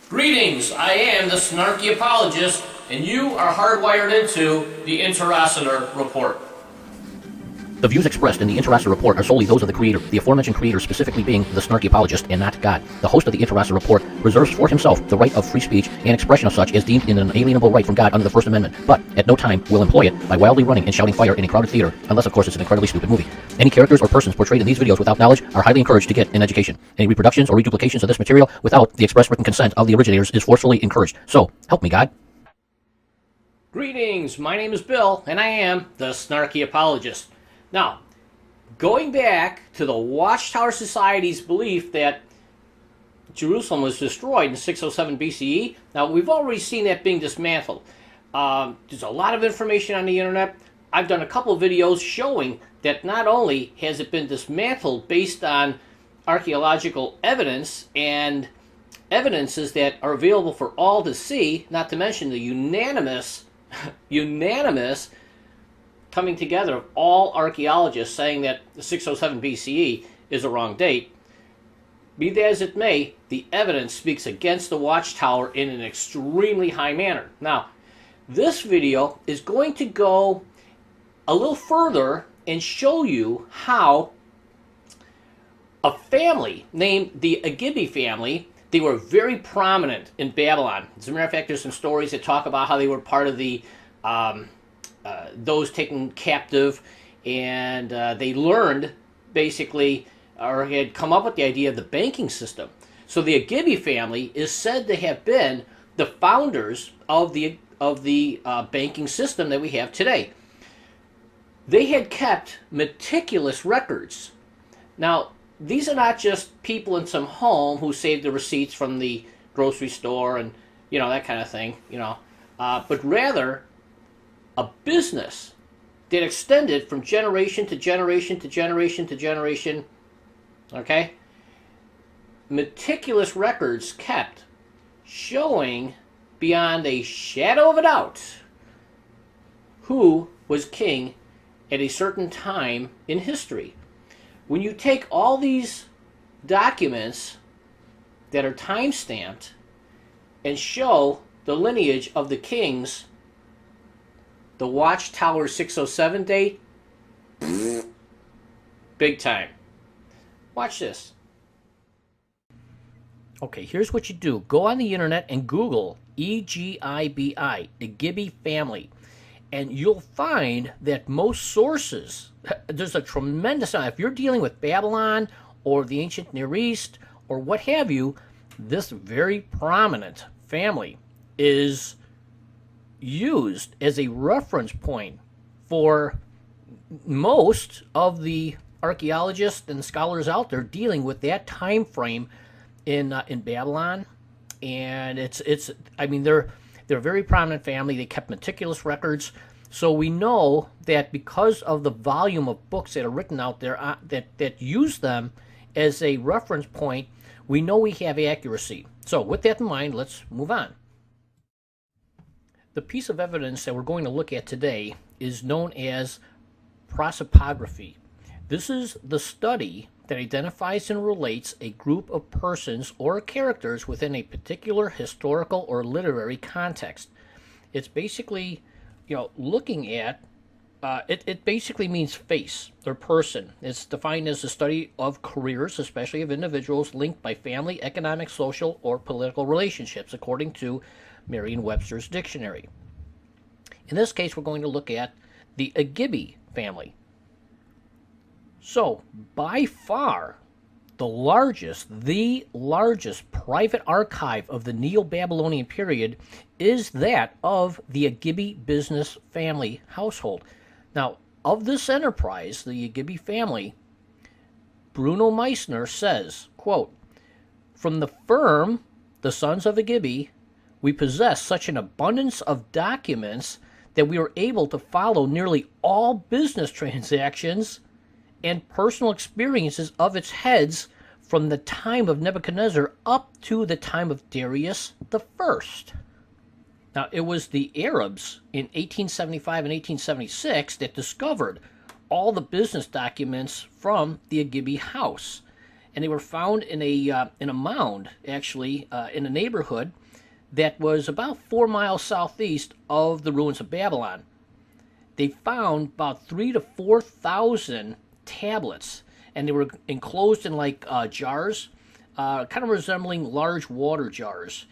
Greetings, I am the Snarky Apologist, and you are hardwired into the Interocitor Report. The views expressed in the Interocitor Report are solely those of the creator, the aforementioned creator specifically being the Snarky Apologist and not God. The host of the Interocitor Report reserves for himself the right of free speech and expression of such as deemed an inalienable right from God under the First Amendment, but at no time will employ it by wildly running and shouting fire in a crowded theater, unless of course it's an incredibly stupid movie. Any characters or persons portrayed in these videos without knowledge are highly encouraged to get an education. Any reproductions or reduplications of this material without the express written consent of the originators is forcefully encouraged. So, help me, God. Greetings, my name is Bill, and I am the Snarky Apologist. Now, going back to the Watchtower Society's belief that Jerusalem was destroyed in 607 BCE, now we've already seen that being dismantled. There's a lot of information on the internet. I've done a couple of videos showing that not only has it been dismantled based on archaeological evidence and evidences that are available for all to see, not to mention the unanimous coming together of all archaeologists saying that 607 BCE is a wrong date. Be that as it may, the evidence speaks against the Watchtower in an extremely high manner. Now, this video is going to go a little further and show you how a family named the Egibi family, they were very prominent in Babylon. As a matter of fact, there's some stories that talk about how they were part of the those taken captive, and they learned basically, or had come up with the idea of the banking system. So the Egibi family is said to have been the founders of the banking system that we have today. They had kept meticulous records. Now, these are not just people in some home who saved the receipts from the grocery store and, that kind of thing, but rather a business that extended from generation to generation to generation to generation, okay? Meticulous records kept showing beyond a shadow of a doubt who was king at a certain time in history. When you take all these documents that are time-stamped and show the lineage of the kings, the Watchtower 607 date, big time. Watch this. Okay, here's what you do. Go on the internet and Google EGIBI, Egibi family, and you'll find that most sources, there's a tremendous amount. If you're dealing with Babylon or the ancient Near East or what have you, this very prominent family is used as a reference point for most of the archaeologists and scholars out there dealing with that time frame in Babylon. And they're a very prominent family. They kept meticulous records, so we know that because of the volume of books that are written out there that use them as a reference point, we know we have accuracy. So with that in mind, let's move on. The piece of evidence that we're going to look at today is known as prosopography. This is the study that identifies and relates a group of persons or characters within a particular historical or literary context. It's basically, looking at, it basically means face or person. It's defined as the study of careers, especially of individuals linked by family, economic, social, or political relationships, according to Merriam-Webster's dictionary. In this case, we're going to look at the Egibi family. So, by far, the largest private archive of the Neo-Babylonian period is that of the Egibi business family household. Now, of this enterprise, the Egibi family, Bruno Meisner says, quote, "From the firm, the sons of Egibi, we possess such an abundance of documents that we are able to follow nearly all business transactions and personal experiences of its heads from the time of Nebuchadnezzar up to the time of Darius the First." Now, it was the Arabs in 1875 and 1876 that discovered all the business documents from the Egibi house. and they were found in a mound, actually, in a neighborhood that was about 4 miles southeast of the ruins of Babylon. They found about 3 to 4,000 tablets, and they were enclosed in like jars, kind of resembling large water jars,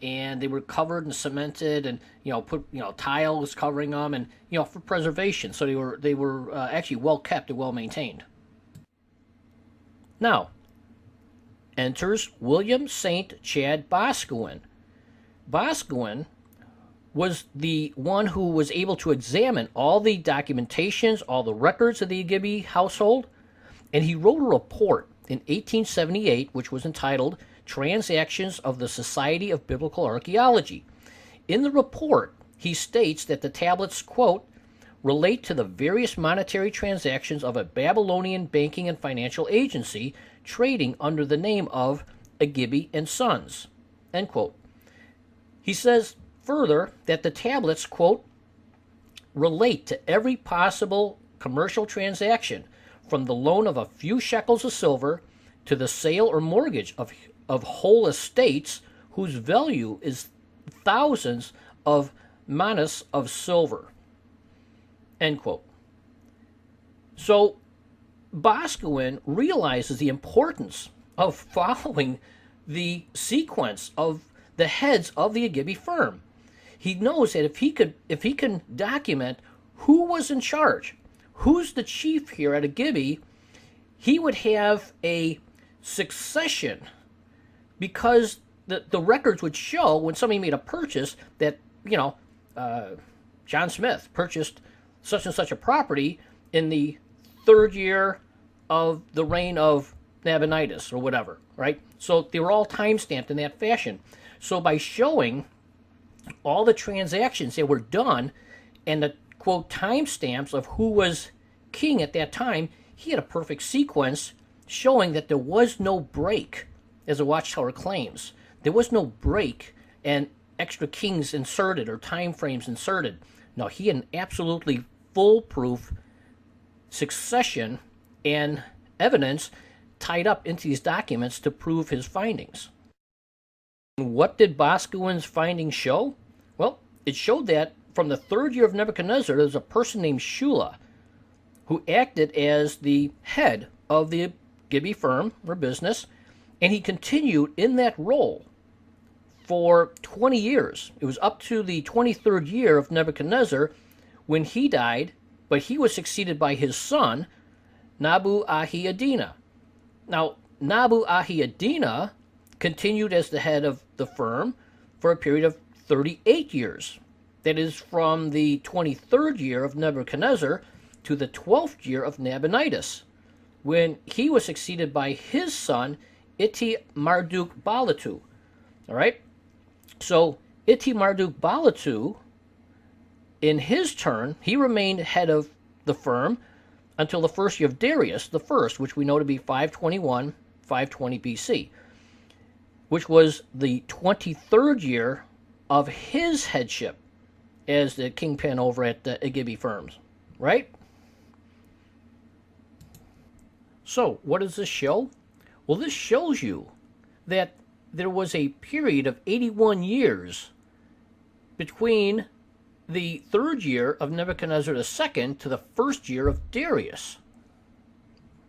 and they were covered and cemented, and put tiles covering them, and for preservation. So they were actually well kept and well maintained. Now enters William St. Chad Boscawen. Boscawen was the one who was able to examine all the documentations, all the records of the Egibi household, and he wrote a report in 1878 which was entitled Transactions of the Society of Biblical Archaeology. In the report, he states that the tablets, quote, relate to the various monetary transactions of a Babylonian banking and financial agency trading under the name of Egibi and Sons, end quote. He says further that the tablets, quote, relate to every possible commercial transaction, from the loan of a few shekels of silver to the sale or mortgage of whole estates whose value is thousands of manas of silver, end quote. So Boscawen realizes the importance of following the sequence of the heads of the Egibi firm. He knows that if he can document who was in charge, who's the chief here at Egibi, he would have a succession, because the records would show when somebody made a purchase that John Smith purchased such and such a property in the 3rd year of the reign of Nabonidus or whatever, right? So they were all time-stamped in that fashion. So by showing all the transactions that were done and the, quote, timestamps of who was king at that time, he had a perfect sequence showing that there was no break, as the Watchtower claims. There was no break and extra kings inserted or time frames inserted. No, he had an absolutely foolproof succession and evidence tied up into these documents to prove his findings. What did Boscawen's findings show? Well, it showed that from the 3rd year of Nebuchadnezzar, there was a person named Shula who acted as the head of the Gimme firm or business, and he continued in that role for 20 years. It was up to the 23rd year of Nebuchadnezzar when he died, but he was succeeded by his son, Nabu-Ahidina. Now, Nabu-Ahidina continued as the head of the firm for a period of 38 years. That is from the 23rd year of Nebuchadnezzar to the 12th year of Nabonidus, when he was succeeded by his son, Iti-Marduk-Balatu. All right? So Iti-Marduk-Balatu, in his turn, he remained head of the firm until the 1st year of Darius the First, which we know to be 521, 520 BC, which was the 23rd year of his headship as the kingpin over at the Egibi firms, right? So, what does this show? Well, this shows you that there was a period of 81 years between the 3rd year of Nebuchadnezzar II to the 1st year of Darius.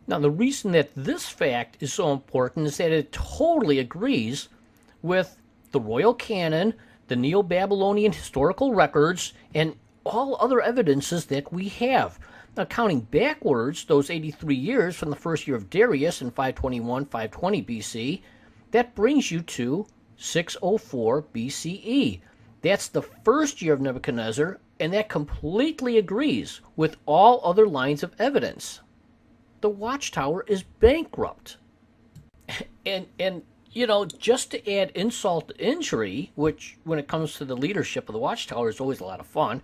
Now, the reason that this fact is so important is that it totally agrees with the royal canon, the Neo-Babylonian historical records, and all other evidences that we have. Now, counting backwards those 83 years from the 1st year of Darius in 521, 520 BC, that brings you to 604 BCE. That's the 1st year of Nebuchadnezzar, and that completely agrees with all other lines of evidence. The Watchtower is bankrupt. And just to add insult to injury, which when it comes to the leadership of the Watchtower is always a lot of fun,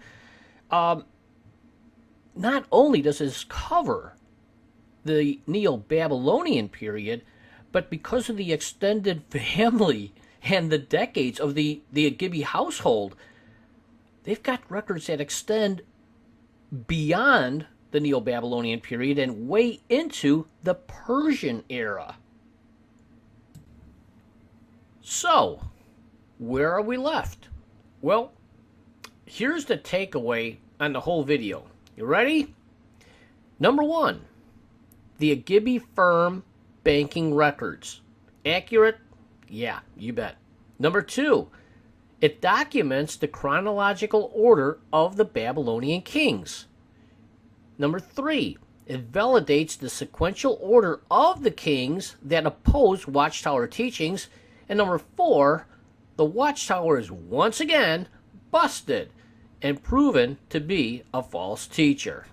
not only does this cover the Neo-Babylonian period, but because of the extended family and the decades of the Egibi household, they've got records that extend beyond the Neo-Babylonian period and way into the Persian era. So, where are we left? Well, here's the takeaway on the whole video. You ready? Number 1, the Egibi Firm banking records. Accurate? Yeah, you bet. Number 2, it documents the chronological order of the Babylonian Kings. Number 3, it validates the sequential order of the kings that oppose Watchtower teachings. And number 4, the Watchtower is once again busted and proven to be a false teacher.